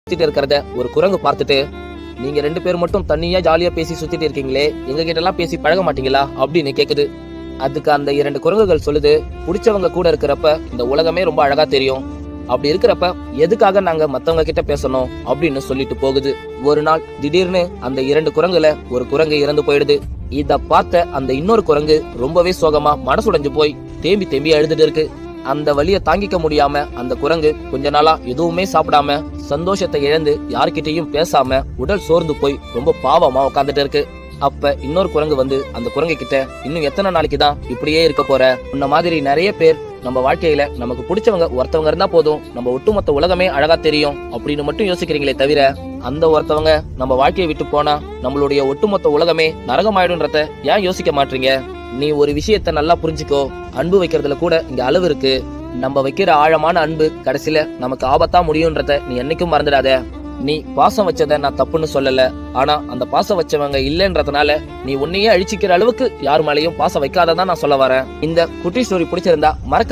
சுத்திட்டு இருக்கிறத ஒரு குரங்கு பார்த்துட்டு, நீங்க 2 பேர் மட்டும் தனியா ஜாலியா பேசி சுத்திட்டு இருக்கீங்களே, எங்க கிட்ட எல்லாம் பேசி பழக மாட்டீங்களா அப்படின்னு கேக்குது. அதுக்கு அந்த 2 குரங்குகள் சொல்லுது, பிடிச்சவங்க கூட இருக்கிறப்ப இந்த உலகமே ரொம்ப அழகா தெரியும். அப்படி இருக்கிறப்ப எதுக்காக நாங்க மத்தவங்க கிட்ட பேசணும் அப்படின்னு சொல்லிட்டு போகுது. ஒரு நாள் திடீர்னு அந்த 2 குரங்குல ஒரு குரங்கு இறந்து போயிடுது. இத பார்த்த அந்த இன்னொரு குரங்கு ரொம்பவே சோகமா மனசுடைஞ்சு போய் தேம்பி தேம்பி அழுதுட்டு இருக்கு. அந்த வலியை தாங்கிக்க முடியாம அந்த குரங்கு கொஞ்ச நாளா எதுவுமே சாப்பிடாம சந்தோஷத்தை இழந்து யார்கிட்டயும் பேசாம உடல் சோர்ந்து போய் ரொம்ப பாவமா உட்காந்துட்டு இருக்கு. அப்ப இன்னொரு குரங்கு வந்து அந்த குரங்கு கிட்ட, இன்னும் எத்தனை நாளைக்கு தான் இப்படியே இருக்க போற? உன்ன மாதிரி நிறைய பேர் நம்ம வாழ்க்கையில நமக்கு பிடிச்சவங்க ஒருத்தவங்க இருந்தா போதும், நம்ம ஒட்டுமொத்த உலகமே அழகா தெரியும் அப்படின்னு மட்டும் யோசிக்கிறீங்களே தவிர, அந்த ஒருத்தவங்க நம்ம வாழ்க்கையை விட்டு போனா நம்மளுடைய ஒட்டுமொத்த உலகமே நரகமாயிடும்ன்றத ஏன் யோசிக்க மாட்டீங்க? நீ ஒரு விஷயத்த நல்லா புரிஞ்சுக்கோ, அன்பு வைக்கிறதுல கூட இங்க அளவு இருக்கு. நம்ம வைக்கிற ஆழமான அன்பு கடைசியில நமக்கு ஆபத்தா முடியும்ன்றத நீ என்னைக்கும் மறந்துடாத. நீ பாசம் வச்சத நான் தப்புன்னு சொல்லல, ஆனா அந்த பாசம் வச்சவங்க இல்லன்றதுனால நீ உன்னையே அழிச்சிக்கிற அளவுக்கு யார் மேலேயும் பாசம் வைக்காததான் நான் சொல்ல வரேன். இந்த குட்டி ஸ்டோரி பிடிச்சிருந்தா மறக்க